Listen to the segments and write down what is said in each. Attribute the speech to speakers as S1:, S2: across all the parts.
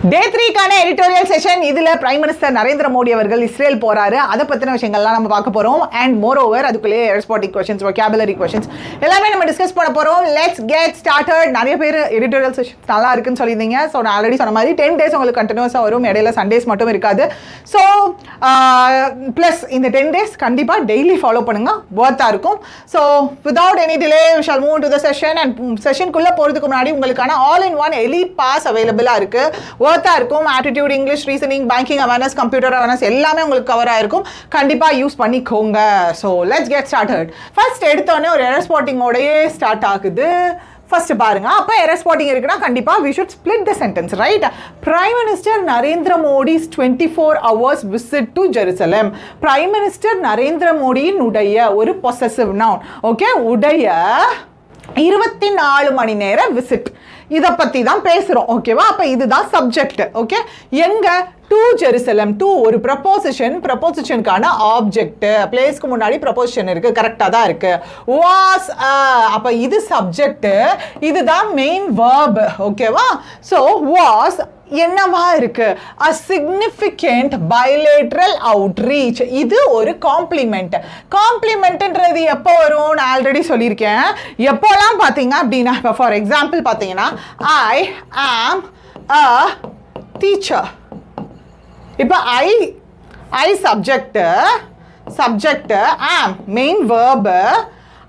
S1: Day 3 editorial session. இதுல prime minister Narendra Modi அவர்கள் Israel போறாரு. அதை பத்தின விஷயங்கள்லாம் நம்ம பார்க்க போறோம். And moreover அதுக்குள்ளே எக்ஸ்போர்ட்டிங் questions, vocabulary questions எல்லாமே நம்ம டிஸ்கஸ் பண்ண போறோம். Let's get started. நிறைய பேர் editorial session நல்லா இருக்குன்னு சொல்லியிருந்தீங்க. ஸோ நான் ஆல்ரெடி சொன்ன மாதிரி 10 days உங்களுக்கு கண்டினியூஸாக வரும். இடையில சண்டேஸ் மட்டும் இருக்காது. ஸோ ப்ளஸ் இந்த 10 days கண்டிப்பாக டெய்லி ஃபாலோ பண்ணுங்க. ஒர்த்தாக இருக்கும். So without any delay we shall move to the session. And செஷனுக்குள்ளே போகிறதுக்கு முன்னாடி உங்களுக்கான all in one elite pass அவைலபிளாக இருக்குது. ஒர்த்தாக இருக்கும். Aptitude, English, reasoning, banking awareness, computer awareness எல்லாமே உங்களுக்கு கவர் ஆகிருக்கும். கண்டிப்பாக யூஸ் பண்ணிக்கோங்க. So let's get started. First எடுத்தோடனே ஒரு எரர் ஸ்பாட்டிங்கோடையே ஸ்டார்ட் ஆகுது. ஃபர்ஸ்ட் பாருங்க. அப்போ எரர் ஸ்பாட்டிங் இருக்குன்னா கண்டிப்பாக we should split the sentence, right? Prime Minister Narendra Modi's 24 hours visit to Jerusalem. Prime Minister Narendra Modiயினுடைய ஒரு possessive noun. ஓகே, உடைய 24 மணி நேர விசிட். இதை பற்றி தான் பேசுகிறோம். ஓகேவா? அப்போ இதுதான் சப்ஜெக்ட். ஓகே, எங்க டு ஜெருசலம். டு ஒரு ப்ரப்போசிஷன், ப்ரப்போசிஷனுக்கான ஆப்ஜெக்ட். பிளேஸ்க்கு முன்னாடி ப்ரப்போசிஷன் இருக்கு, கரெக்டாக தான் இருக்கு. வாஸ், அப்போ இது சப்ஜெக்ட், இதுதான் மெயின் வேர்ப். ஓகேவா? ஸோ வாஸ் என்னவா இருக்கு? a significant bilateral outreach. இது ஒரு காம்ப்ளிமெண்ட். காம்ப்ளிமெண்ட்ன்றது எப்போ வரும்? நான் ஆல்ரெடி சொல்லியிருக்கேன். எப்போலாம் பார்த்தீங்க அப்படின்னா, இப்போ ஃபார் எக்ஸாம்பிள் பார்த்தீங்கன்னா ஐ ஆம் அ டீச்சர். இப்போ ஐ சப்ஜெக்ட் ஆம் மெயின் வேர்பு.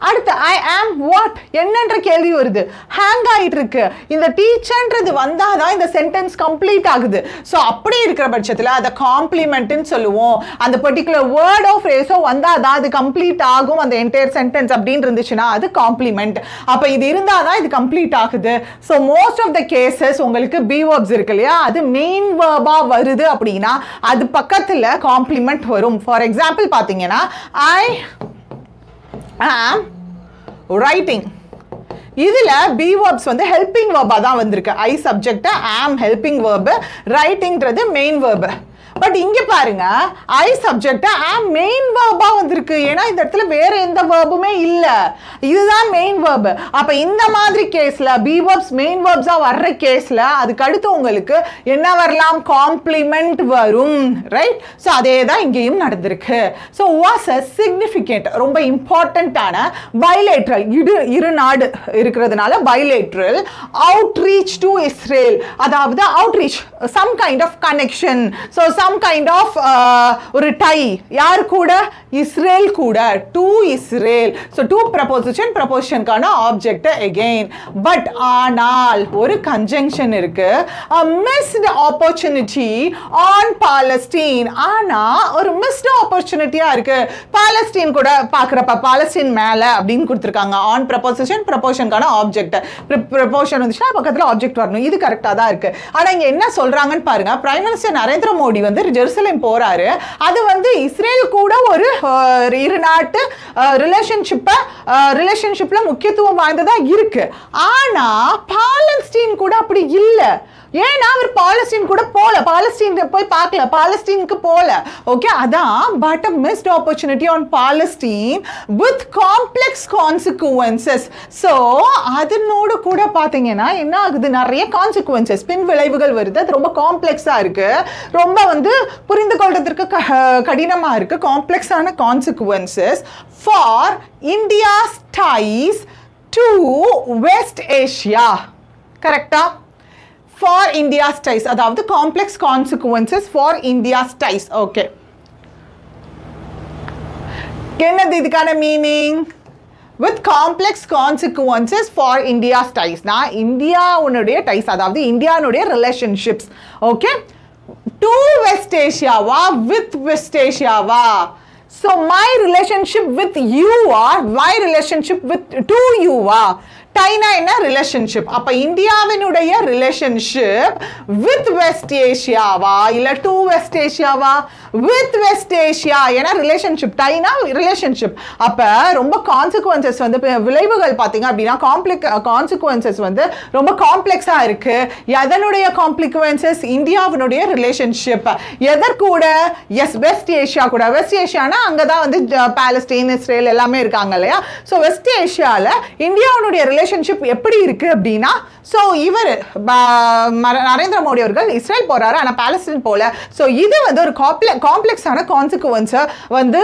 S1: அடுத்து ஐ ஆம் வாட் என்னன்ற கேள்வி வருது. ஹேங் ஆகிட்டு இருக்கு. இந்த டீச்சர்ன்றது வந்தால் தான் இந்த சென்டென்ஸ் கம்ப்ளீட் ஆகுது. ஸோ அப்படி இருக்கிற பட்சத்தில் அதை காம்ப்ளிமெண்ட்னு சொல்லுவோம். அந்த பர்டிகுலர் வேர்டோ ஃப்ரேஸோ வந்தால் தான் அது கம்ப்ளீட் ஆகும். அந்த என்டையர் சென்டென்ஸ் அப்படின்னு இருந்துச்சுன்னா அது காம்ப்ளிமெண்ட். அப்போ இது இருந்தால் தான் இது கம்ப்ளீட் ஆகுது. So most of the cases உங்களுக்கு பி வேர்ப்ஸ் இருக்கு இல்லையா, அது மெயின் வேர்பாக வருது அப்படின்னா அது பக்கத்தில் காம்ப்ளிமெண்ட் வரும். ஃபார் எக்ஸாம்பிள் பார்த்தீங்கன்னா ஐ am writing. இதில் பி வேர்ப்ஸ் வந்து ஹெல்பிங் வேர்பாக தான் வந்திருக்கு. I subject, am helping verb, ரைட்டிங்கிறது மெயின் வேர்பு. பட் இங்கே பாருங்க, ஐ சப்ஜெக்ட் am மெயின் வேர்பாக வந்திருக்கு. ஏன்னா இந்த இடத்துல வேற எந்த வேர்புமே இல்லை, இதுதான் மெயின் வேர்பு. அப்போ இந்த மாதிரி கேஸில் பி வேர்ப்ஸ் மெயின் வேர்ப்ஸாக வர்ற கேஸில் அதுக்கு அடுத்து உங்களுக்கு என்ன வரலாம்? காம்ப்ளிமெண்ட் வரும், ரைட்? ஸோ அதே தான் இங்கேயும் நடந்திருக்கு. ஸோ வாஸ் அ சிக்னிஃபிகண்ட், ரொம்ப இம்பார்ட்டண்ட்டான பைலேட்ரல், இரு நாடு இருக்கிறதுனால பைலேட்ரல் அவுட்ரீச் டு இஸ்ரேல். அதாவது outreach, some kind of connection. So some kind of ஒரு டை. யார் கூட? இஸ்ரேல் கூட. To Israel. So to preposition, ப்ரப்போசிஷனுக்கான ஆப்ஜெக்ட் அகெயின். பட் ஆனால் ஒரு கன்ஜங்ஷன் இருக்கு. Missed opportunity on Palestine. ஆனால் ஒரு மிஸ்டு ஆப்பர்ச்சுனிட்டியா இருக்கு. பாலஸ்தீன் கூட பார்க்குறப்ப பாலஸ்தீன் மேலே அப்படின்னு கொடுத்துருக்காங்க. ஆன் ப்ரப்போசிஷன், ப்ரப்போசிஷனுக்கான ஆப்ஜெக்ட். ப்ரப்போசிஷன் வந்துச்சுன்னா பக்கத்தில் ஆப்ஜெக்ட் வரணும். இது கரெக்டாக தான் இருக்கு. ஆனால் இங்கே என்ன சொல்றாங்கன்னு பாருங்க. பிரைம் மினிஸ்டர் நரேந்திர மோடி வந்து ஜெருசலேம் போறாரு. அது வந்து இஸ்ரேல் கூட ஒரு இரு நாட்டு ரிலேஷன்ஷிப்ல முக்கியத்துவம் வாய்ந்ததா இருக்கு. ஆனா பாலஸ்தீன் கூட அப்படி இல்லை. ஏன்னா அவர் பாலஸ்தீன் கூட போல, பாலஸ்தீன் போய் பார்க்கல, பாலஸ்தீனுக்கு போல. ஓகே, அதான் but a missed opportunity on Palestine with complex consequences. So அதனோடு கூட பார்த்தீங்கன்னா என்ன ஆகுது? நிறைய கான்சிக்வன்சஸ், பின் விளைவுகள் வருது. அது ரொம்ப காம்ப்ளெக்ஸாக இருக்கு, ரொம்ப வந்து புரிந்து கொள்றதுக்கு கடினமாக இருக்கு. காம்ப்ளெக்ஸான consequences for India's ties to West Asia. கரெக்டா? For India's ties, அதாவது complex consequences for India's ties. Okay, என்னது இதுக்கான meaning? with complex consequences for India's ties. நான் இந்தியாவுடைய டைஸ், அதாவது இந்தியாவுடைய relationships. Okay, to West Asia வா, with West Asia வா. So my relationship with you or my relationship with to you வா. டைனா என்ன? ரிலேஷன்ஷிப். அப்போ இந்தியாவினுடைய ரிலேஷன்ஷிப் வித் வெஸ்ட் ஏஷியாவா இல்லை டு வெஸ்ட் ஏஷியாவா? With west Asia. ஏன்னா ரிலேஷன்ஷிப், டைனா ரிலேஷன்ஷிப். அப்போ ரொம்ப கான்சிக்வன்சஸ் வந்து விளைவுகள் பார்த்தீங்க அப்படின்னா கான்சிக்வன்சஸ் வந்து ரொம்ப காம்ப்ளெக்ஸாக இருக்கு. எதனுடைய காம்ப்ளிகுவன்சஸ்? இந்தியாவினுடைய ரிலேஷன்ஷிப். எதற்கூட? எஸ், வெஸ்ட் ஏஷியா கூட. வெஸ்ட் ஏஷியானா அங்கே தான் வந்து பாலஸ்தீன், இஸ்ரேல் எல்லாமே இருக்காங்க இல்லையா? ஸோ வெஸ்ட் ஏஷியாவில் இந்தியாவுடைய ரிலேஷன்ஷிப் எப்படி இருக்கு அப்படின்னா, ஸோ இவர் நரேந்திர மோடி அவர்கள் இஸ்ரேல் போறாரு, ஆனால் பாலஸ்தீன் போல. ஸோ இது வந்து ஒரு காம்ப்ளெக்ஸான கான்சிக்வன்ஸை வந்து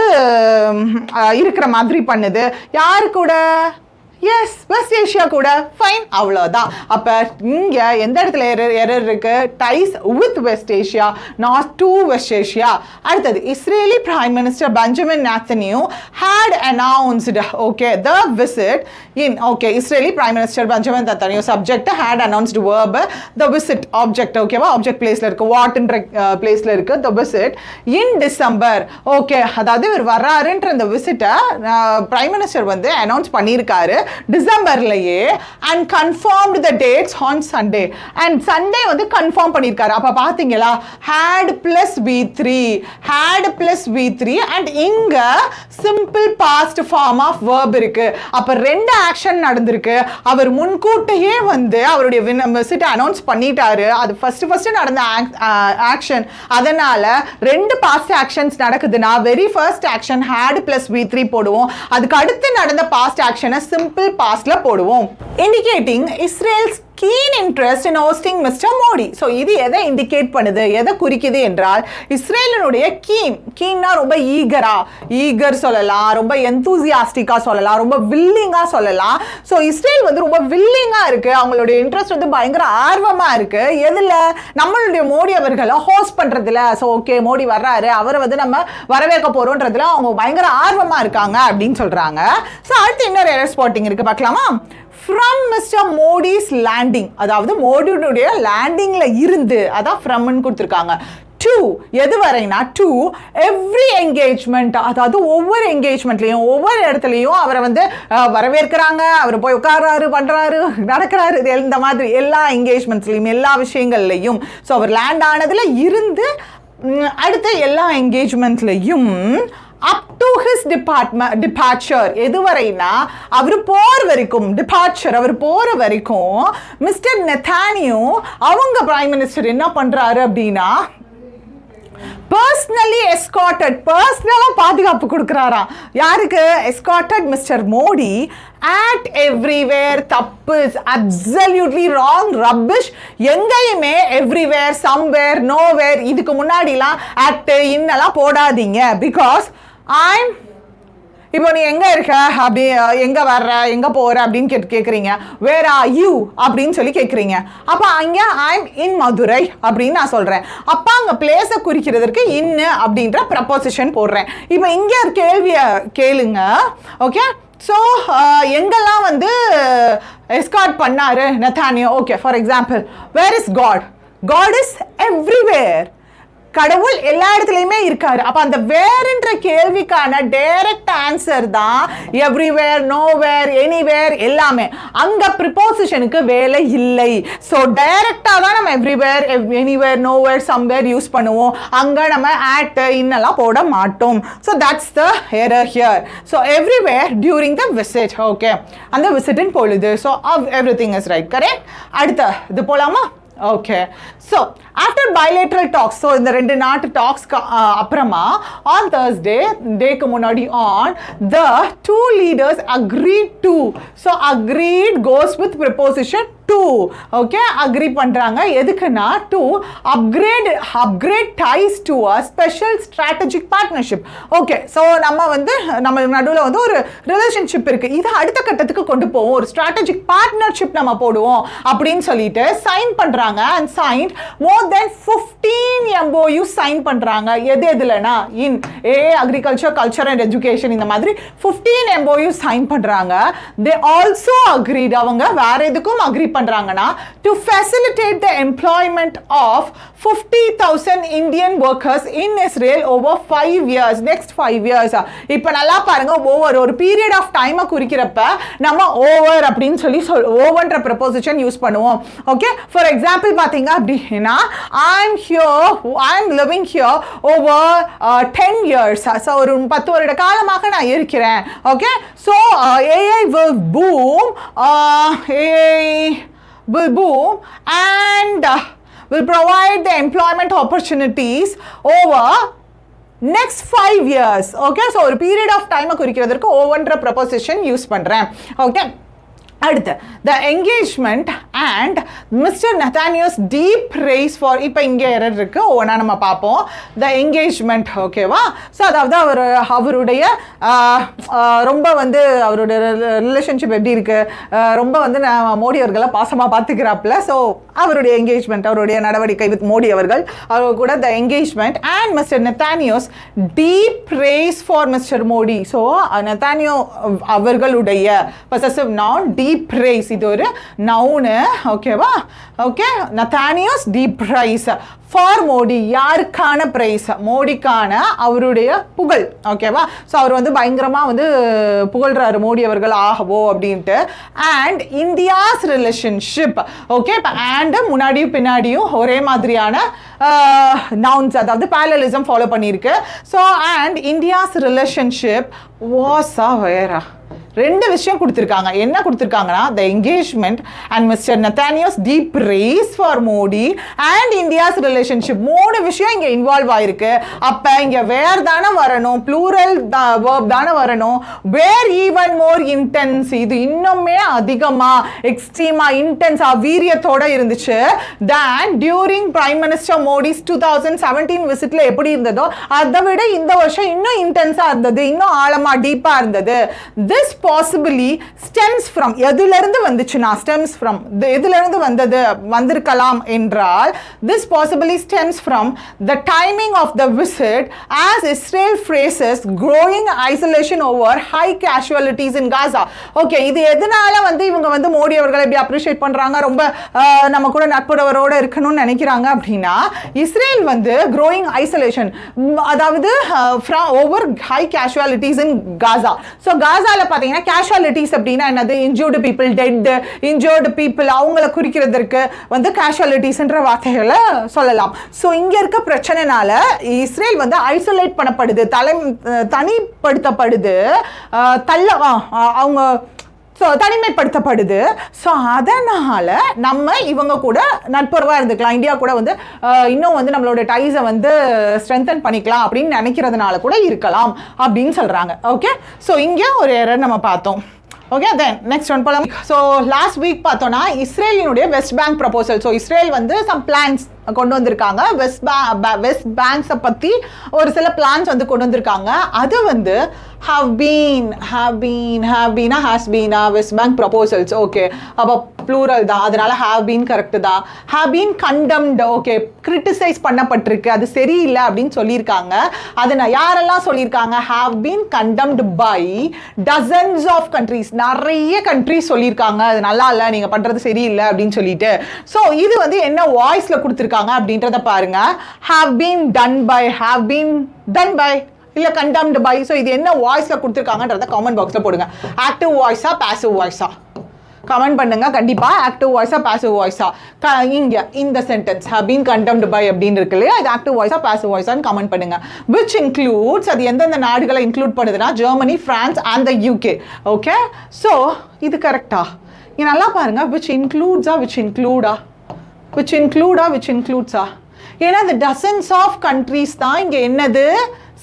S1: இருக்கிற மாதிரி பண்ணுது. யாரு கூட? எஸ், வெஸ்ட் ஏஷியா கூட. ஃபைன், அவ்வளோதான். அப்போ இங்கே எந்த இடத்துல எரர் இருக்கு? Ties with west Asia, not to west Asia. அடுத்தது, Israeli prime minister Benjamin Netanyahu had announced the visit in Israeli prime minister Benjamin Netanyahu subject had announced verb the visit object. ஓகேவா? Object பிளேஸ்ல இருக்கு, வாட்ன்ற பிளேஸ்ல இருக்கு the visit in December. Okay, அதாவது இவர் வர்றாருன்ற இந்த விசிட்டை பிரைம் மினிஸ்டர் வந்து அனௌன்ஸ் பண்ணியிருக்காரு டிசம்பர்லயே, and confirmed the dates on Sunday. And Sunday வந்து கன்ஃபார்ம் பண்ணியிருக்காரு. அப்போ பார்த்தீங்களா, had plus V3 அண்ட் இங்க simple past form of verb இருக்கு. அப்போ 2 ஆக்ஷன் நடந்திருக்கு. அவர் முன்கூட்டியே வந்து அவருடைய விசிட் அனௌன்ஸ் பண்ணிட்டாரு. அது ஃபர்ஸ்ட் நடந்த ஆக்ஷன். அதனால 2 பாஸ்ட் ஆக்ஷன்ஸ் நடக்குதுன்னா very first action had plus V3 போடுவோம். அதுக்கு அடுத்து நடந்த பாஸ்ட் ஆக்ஷனை சிம்பிள் பாஸ்ட்ல போடுவோம். Indicating Israel's keen interest in hosting Mr. Modi. So இது எதை இண்டிகேட் பண்ணுது, எதை குறிக்குது என்றால், இஸ்ரேலினுடைய கீன்னா ரொம்ப ஈகர் சொல்லலாம், ரொம்ப எந்தூசியாஸ்டிக்கா சொல்லலாம், ரொம்ப வில்லிங்கா சொல்லலாம். ஸோ இஸ்ரேல் வந்து ரொம்ப வில்லிங்கா இருக்கு, அவங்களுடைய இன்ட்ரெஸ்ட் வந்து பயங்கர ஆர்வமா இருக்கு. எதுல? நம்மளுடைய மோடி அவர்களை ஹோஸ்ட் பண்றதுல. ஸோ ஓகே, மோடி வர்றாரு, அவரை வந்து நம்ம வரவேற்க போறோன்றதுல அவங்க பயங்கர ஆர்வமா இருக்காங்க அப்படின்னு சொல்றாங்க. ஸோ அடுத்து இன்னொரு எரர் ஸ்பாட்டிங் இருக்கு, பார்க்கலாமா? from Mr. Modi's landing, அதாவது மோடியுடைய லேண்டிங்ல இருந்து, அதான் ஃப்ரம்னு கொடுத்துருக்காங்க. to எது வரைனா to every engagement, அதாவது ஒவ்வொரு என்கேஜ்மெண்ட்லையும் ஒவ்வொரு இடத்துலையும் அவரை வந்து வரவேற்கிறாங்க, அவர் போய் உட்கார்றாரு, பண்றாரு, நடக்கிறாரு, இந்த மாதிரி எல்லா என்கேஜ்மெண்ட்ஸ்லையும் எல்லா விஷயங்கள்லையும். ஸோ அவர் லேண்ட் ஆனதுல இருந்து அடுத்த எல்லா என்கேஜ்மெண்ட்லையும் up to his departure, எதுவரைனா அவர் போற வரைக்கும், டிபார்ச்சர் அவர் போற வரைக்கும் மிஸ்டர் நெத்தானியாஹூ அவங்க பிரைம் மினிஸ்டர் என்ன பண்றாரு அப்படின்னா, பர்சனலி எஸ்கார்ட்டட், பர்சனலா பாதுகாப்பு கொடுக்குறாராம். யாருக்கு? எஸ்கார்ட்டட் மிஸ்டர் மோடி at everywhere. தப்பு, absolutely wrong, rubbish. எங்கேயுமே everywhere, somewhere, nowhere, இதுக்கு முன்னாடிலாம் at இன்னெல்லாம் போடாதீங்க. பிகாஸ் இப்போ நீ எங்க இருக்க, அப்படி எங்க வர்ற, எங்க போற அப்படின்னு கேட்குறீங்க. வேர் ஆர் யூ அப்படின்னு சொல்லி கேட்குறீங்க. அப்போ அங்கே ஐம் இன் மதுரை அப்படின்னு நான் சொல்றேன். அப்போ அங்கே பிளேஸை குறிக்கிறதுக்கு இன்னு அப்படின்ற ப்ரப்போசிஷன் போடுறேன். இப்போ இங்கே ஒரு கேள்வியை கேளுங்க. ஓகே, ஸோ எங்கெல்லாம் வந்து எஸ்கார்ட் பண்ணாரு Netanyahu? Okay, for example, where is God? God is everywhere. கடவுள் எல்லா இடத்துலையுமே இருக்காரு. அப்ப அந்த வேர்ன்ற கேள்விக்கான டைரக்ட் ஆன்சர் தான் எவ்ரிவேர், நோவேர், எனிவேர் எல்லாமே. அங்க ப்ரிபோசிஷனுக்கு வேலை இல்லை. ஸோ டைரக்டா தான் நம்ம everywhere, anywhere, nowhere, somewhere use பண்ணுவோம். அங்க நம்ம ஆட் இன்னெல்லாம் போட மாட்டோம். So that's the error here. So everywhere during the visit. Okay, அந்த விசிட்டின் பொழுது. So everything is right, correct. அடுத்த இது போலாமா? Okay, so after bilateral talks, so இந்த 2 நாட்டு டாக்ஸ்க்கு அப்புறமா ஆன் தேர்ஸ்டே, டேக்கு முன்னாடி on, the 2 leaders agreed to. ஸோ agreed goes with preposition to. Okay, agree பண்றாங்க. எதுக்குன்னா to upgrade ties to a special strategic partnership. Okay, so நம்ம நடுவில் வந்து ஒரு ரிலேஷன்ஷிப் இருக்கு, இது அடுத்த கட்டத்துக்கு கொண்டு போவோம், ஒரு ஸ்ட்ராட்டஜிக் பார்ட்னர்ஷிப் நம்ம போடுவோம் அப்படின்னு சொல்லிட்டு சைன் பண்றாங்க. And sign more than 15 MOU sign பண்றாங்க. எதுலனா in agriculture, culture and education, இந்த மாதிரி 15 MOU சைன் பண்றாங்க. they also agreed, அவங்க வேற எதுக்கும் அக்ரி பண்றாங்கன்னா, to facilitate the employment of 50,000 Indian workers in Israel over 5 years, next 5 years. இப்போ நல்லா பாருங்க, ஒரு பீரியட் ஆஃப் டைமை குறிக்கிறப்ப நம்ம ஓவர் அப்படின்னு சொல்லி ஓவர்ன்ற ப்ரப்போசிஷன் யூஸ் பண்ணுவோம். ஓகே, ஃபார் எக்ஸாம்பிள் பார்த்தீங்க அப்படின்னா, I'm living here over 10 years. So ஒரு 10 வருட காலமாக நான் இருக்கிறேன். Okay, so AI will boom and will provide the employment opportunities over next 5 years. Okay, so ஒரு பீரியட் ஆஃப் டைமை குறிக்கிறதுக்கு ஓவர்ன்ற ப்ரப்போசிஷன் யூஸ் பண்ணுறேன். ஓகே, அடுத்து the engagement and Mr. Netanyahu's deep praise for இப்போ இங்கே எரர் இருக்கு ஒவ்வொன்றா நம்ம பார்ப்போம். the engagement ஓகேவா. ஸோ அதாவது அவருடைய ரொம்ப வந்து அவருடைய ரிலேஷன்ஷிப் எப்படி இருக்கு, ரொம்ப வந்து மோடி அவர்களை பாசமாக பார்த்துக்கிறாப்புல. ஸோ அவருடைய என்கேஜ்மெண்ட், அவருடைய நடவடிக்கை வித் மோடி அவர்கள், அவர் கூட the engagement and Mr. Netanyahu's deep praise for Mr. Modi. So Netanyahu அவர்களுடைய possessive noun deep praise, இது ஒரு நவுனு ஓகேவா. Okay, Netanyahu's deep praise for Modi, யாருக்கான பிரைஸ், மோடிக்கான அவருடைய புகழ் ஓகேவா. ஸோ அவர் வந்து பயங்கரமாக வந்து புகழ்றாரு மோடி அவர்கள் ஆகவோ அப்படின்ட்டு. அண்ட் இந்தியாஸ் ரிலேஷன்ஷிப் ஓகே, இப்போ அண்டு முன்னாடியும் பின்னாடியும் ஒரே மாதிரியான நவுன்ஸ், அதாவது parallelism ஃபாலோ பண்ணியிருக்கு. ஸோ அண்ட் இந்தியாஸ் ரிலேஷன்ஷிப் வாஸா வேரா ரெண்டு விஷயம் கொடுத்துருக்காங்க. என்ன கொடுத்துருக்காங்கன்னா the engagement and Mr. Netanyahu's deep praise for Modi and India's relationship, மூணு விஷயம் இங்கே இன்வால்வ் ஆயிருக்கு. அப்போ இங்கே வேர் தானே வரணும், ப்ளூரல் verb தானே வரணும். வேர் ஈவன் மோர் இன்டென்ஸ், இது இன்னுமே அதிகமாக எக்ஸ்ட்ரீமாக இன்டென்ஸாக வீரியத்தோட இருந்துச்சு than during Prime Minister Modi's 2017 விசிட்ல எப்படி இருந்ததோ அதை விட இந்த வருஷம் இன்னும் இன்டென்ஸாக இருந்தது, இன்னும் ஆழமாக டீப்பாக இருந்தது. திஸ் possibly stems from, எதிலிருந்து வந்துச்சுன்னா stems from, எதிலிருந்து வந்திருக்கலாம் என்றால் this possibly stems from the timing of the visit as Israel faces growing isolation over high casualties in Gaza. Okay, இது எதனால வந்து இவங்க வந்து மோடி அவர்களை எப்படி அப்ரிஷியேட் பண்றாங்க, ரொம்ப நம்ம கூட நட்புறவரோட இருக்கணும்னு நினைக்கிறாங்க அப்படின்னா, இஸ்ரேல் வந்து growing isolation, அதாவது over high casualties in Gaza. So காசால பார்த்தீங்கன்னா கேஷுவாலிட்டிஸ் அப்படின்னா என்னது, injured people, dead injured people, அவங்கள குறிக்கிறதுக்கு வந்து கேஷுவாலிட்டிஸ்ன்ற வார்த்தைகளை சொல்லலாம். ஸோ இங்கே இருக்க பிரச்சனைனால இஸ்ரேல் வந்து ஐசோலேட் பண்ணப்படுது, தனிப்படுத்தப்படுது, அவங்க தனிமைப்படுத்தப்படுது. ஸோ அதனால் நம்ம இவங்க கூட நட்புறவாக இருந்துக்கலாம், இந்தியா கூட வந்து இன்னும் வந்து நம்மளோட டைஸை வந்து ஸ்ட்ரென்தன் பண்ணிக்கலாம் அப்படின்னு நினைக்கிறதுனால கூட இருக்கலாம் அப்படின்னு சொல்கிறாங்க. ஓகே, ஸோ இங்கே ஒரு எரர் நம்ம பார்த்தோம். ஓகே, தென் நெக்ஸ்ட் ஒன் போகலாம். ஸோ லாஸ்ட் வீக் பார்த்தோன்னா இஸ்ரேலினுடைய west bank proposal. So Israel வந்து சம் பிளான்ஸ் கொண்டு வந்திருக்காங்க, வெஸ்ட் பேங்க்ஸை பற்றி ஒரு சில பிளான்ஸ் வந்து கொண்டு வந்திருக்காங்க. அது வந்து வெஸ்ட் பேங்க் ப்ரப்போசல்ஸ். ஓகே, அப்போ ப்ளூரல் தான், அதனால ஹாவ் பீன் கரெக்டு தான். Have been condemned, okay, criticise பண்ணப்பட்டிருக்கு, அது சரியில்லை அப்படின்னு சொல்லியிருக்காங்க. அது யாரெல்லாம் சொல்லியிருக்காங்க, have been condemned by dozens of countries, நிறைய கண்ட்ரீஸ் சொல்லியிருக்காங்க அது நல்லா இல்லை, நீங்கள் பண்ணுறது சரியில்லை அப்படின்னு சொல்லிட்டு. ஸோ இது வந்து என்ன வாய்ஸில் கொடுத்துருக்காங்க அப்படின்றத பாருங்க. have been done by இல்ல condemned by. ஸோ இது என்ன வாய்ஸ்ல கொடுத்துருக்காங்கன்றத கமெண்ட் பாக்ஸ்ல போடுங்க. ஆக்டிவ் வாய்ஸா பாசிவ் வாய்ஸா கமெண்ட் பண்ணுங்க கண்டிப்பா. ஆக்டிவ் வாய்ஸா பாசிவ் வாய்ஸா, இங்க இந்த sentence have been condemned by அப்படின்னு இருக்கு இல்லையா, இது ஆக்டிவ் வாய்ஸா பாசிவ் வாய்ஸான்னு கமெண்ட் பண்ணுங்க. which includes, அது எந்தெந்த நாடுகளை இன்க்ளூட் பண்ணுதுன்னா Germany, France and the UK. Okay, so இது கரெக்டா? இங்க நல்லா பாருங்க, which includes which includes ஏன்னா இந்த டசன்ஸ் ஆஃப் கண்ட்ரீஸ் தான் இங்க என்னது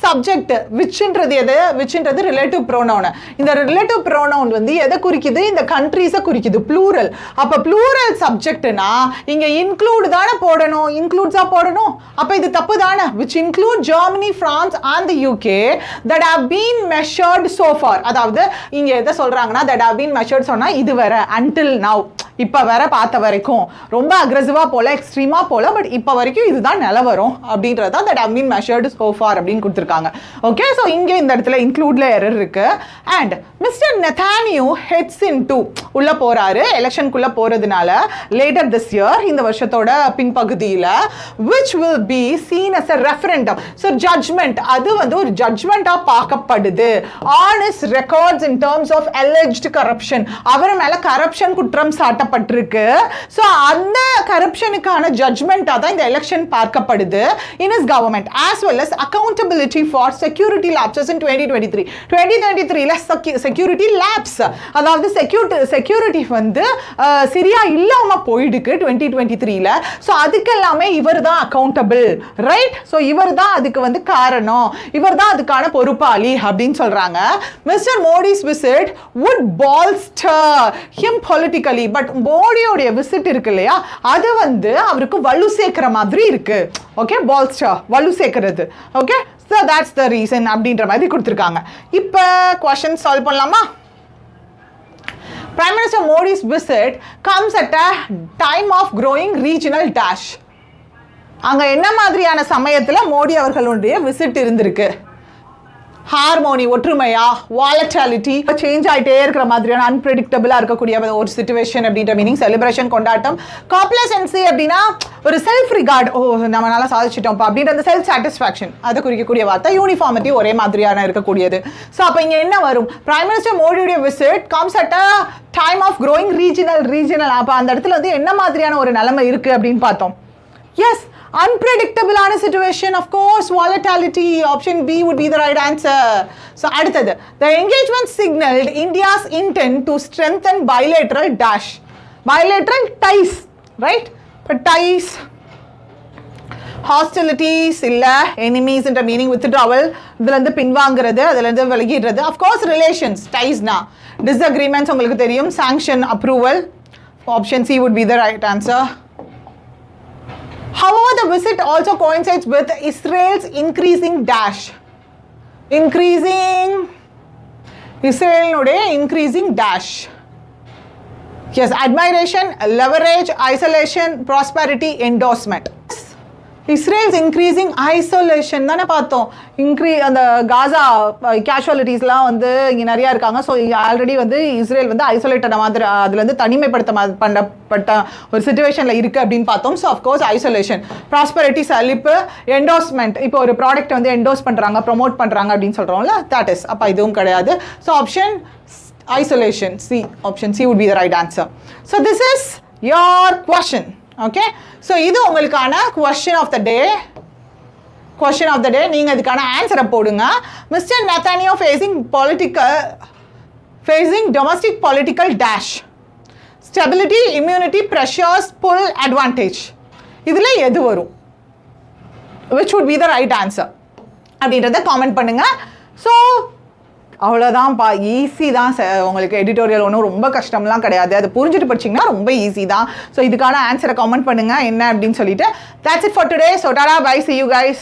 S1: சப்ஜெக்ட். விச்ன்றது எது, விச்ன்றது ரிலேட்டிவ் ப்ரோனவுன். இந்த ரிலேட்டிவ் ப்ரோனவுன் வந்து எதை குறிக்குது, இந்த கண்ட்ரீஸை குறிக்குது, ப்ளூரல். அப்போ ப்ளூரல் சப்ஜெக்ட்னா இங்கே இன்க்ளூட் தானே போடணும், இன்க்ளூட்ஸா போடணும். அப்போ இது தப்பு தானே. Which include Germany, France and the UK that have been measured so far. அதாவது இங்கே எதை சொல்றாங்கன்னா தட் ஹவ் பீன் மெஷர்ட் சொன்னா இது வரை, அன்டில் நவ், இப்போ வர பார்த்த வரைக்கும், ரொம்ப அக்ரெசிவாக போல, எக்ஸ்ட்ரீமாக போல, பட் இப்போ வரைக்கும் இதுதான் நிலவரம் அப்படின்றதா that have been measured so far அப்படின்னு கொடுத்துருக்காங்க. ஓகே, ஸோ இங்கே இந்த இடத்துல இன்க்ளூட்ல எரர் இருக்கு. And mister Netanyahu heads into உள்ள போறாரு, எலெக்ஷனுக்குள்ள போறதுனால லேட்டர் திஸ் இயர், இந்த வருஷத்தோட பின்பகுதியில், which will be seen as a referendum. So judgement, அது வந்து ஒரு ஜட்ஜ்மெண்ட்டாக பார்க்கப்படுது on his records in terms of alleged corruption. அவர் மேல கரப்ஷன் குற்றம் சாட்ட பண்ணப்பட்டிருக்கு. ஸோ அந்த கரப்ஷனுக்கான ஜட்ஜ்மெண்ட்டாக தான் இந்த எலெக்ஷன் பார்க்கப்படுது in his government, as well as accountability for security lapses in 2023. 2023ல security lapse, அதாவது செக்யூரிட்டி வந்து சரியா இல்லாம போயிடுக்கு 2023ல. ஸோ அதுக்கு எல்லாமே இவர் தான் அக்கௌண்டபிள், ரைட்? ஸோ இவர் தான் அதுக்கு வந்து காரணம், இவர் தான் அதுக்கான பொறுப்பாளி அப்படின்னு சொல்றாங்க. Mister Modi's visit would bolster him politically, but மோடியோடைய விசிட் இருக்கு இல்லையா, அது வந்து அவருக்கு வலு சேர்க்கிற மாதிரி இருக்கு. ஓகே, பால்ஸ்டர் வலு சேர்க்கிறது. Okay, so that's the reason அப்படின்ற மாதிரி கொடுத்துருக்காங்க. இப்போ கொஸ்டின் சால்வ் பண்ணலாமா? Prime Minister Modi's visit comes at a time of growing regional dash. அங்க என்ன மாதிரியான சமயத்துல மோடி அவர்களுடைய விசிட் இருந்திருக்கு? ஹார்மோனி, ஒற்றுமையா, வாலட்டாலிட்டி, சேஞ்ச் ஆகிட்டே இருக்கிற மாதிரியான அன்பிரடிக்டபிளாக இருக்கக்கூடிய ஒரு சிச்சுவேஷன் அப்படின்ற மீனிங், செலிப்ரேஷன், கொண்டாட்டம். காம்ப்ளசன்சி அப்படின்னா ஒரு செல்ஃப் ரிகார்ட், ஓ நம்ம நல்லா சாதிச்சிட்டோம்ப்பா அப்படின்ற அந்த செல்ஃப் சாட்டிஸ்ஃபேக்ஷன், அதை குறிக்கக்கூடிய வார்த்தை. யூனிஃபார்மிட்டி, ஒரே மாதிரியான இருக்கக்கூடியது. ஸோ அப்போ இங்கே என்ன வரும்? பிரைம் மினிஸ்டர் மோடியுடைய visit comes at a time of growing regional. அப்போ அந்த இடத்துல வந்து என்ன மாதிரியான ஒரு நிலைமை இருக்குது அப்படின்னு பார்த்தோம். Yes, unpredictable situation, of course, volatility. Option B would be the right answer. So அடுத்தது, the engagement signaled India's intent to strengthen bilateral ties, right? But ties, hostilities இல்ல, enemies என்ற meaning withdrawal, இதுல இருந்து பின்வாங்கிறது, அதுல இருந்து விலகிடுறது. of course relations, ties na, disagreements உங்களுக்கு தெரியும், sanction, approval. Option C would be the right answer. However, the visit also coincides with Israel's increasing dash. Yes, admiration, leverage, isolation, prosperity, endorsement. Israel's increasing isolation தானே பார்த்தோம். அந்த காசா கேஷுவாலிட்டிஸ்லாம் வந்து இங்கே நிறையா இருக்காங்க. So already வந்து இஸ்ரேல் வந்து ஐசோலேட்டட் மாதிரி, அதுலேருந்து பண்ணப்பட்ட ஒரு சுச்சுவேஷனில் இருக்குது அப்படின்னு பார்த்தோம். So of course isolation. ப்ராஸ்பரிட்டி, செழிப்பு, என்டோஸ்மெண்ட். இப்போ ஒரு ப்ராடக்ட் வந்து என்டோஸ் பண்ணுறாங்க, ப்ரொமோட் பண்ணுறாங்க அப்படின்னு சொல்கிறோம்ல, தட் இஸ். அப்போ இதுவும் கிடையாது. So option isolation, C. Option C would be the right answer. So this is your question. Okay, so இது உங்களுக்கான கொஸ்டின் ஆஃப் த டே. நீங்கள் இதுக்கான ஆன்சரை போடுங்க. Mister Netanyahu facing domestic political dash, stability, immunity, pressures, pull, advantage. இதில் எது வரும்? Which would be the right answer அப்படின்றத காமெண்ட் பண்ணுங்கள். ஸோ அவ்வளோதான்ப்பா, ஈஸி தான். உங்களுக்கு எடிட்டோரியல் ஒன்றும் ரொம்ப கஷ்டம்லாம் கிடையாது. அது புரிஞ்சுட்டு படிச்சிங்கன்னா ரொம்ப ஈஸி தான். ஸோ இதுக்கான ஆன்சரை கமெண்ட் பண்ணுங்கள் என்ன அப்படின்னு சொல்லிட்டு. That's it for today. So tada, bye, see you guys.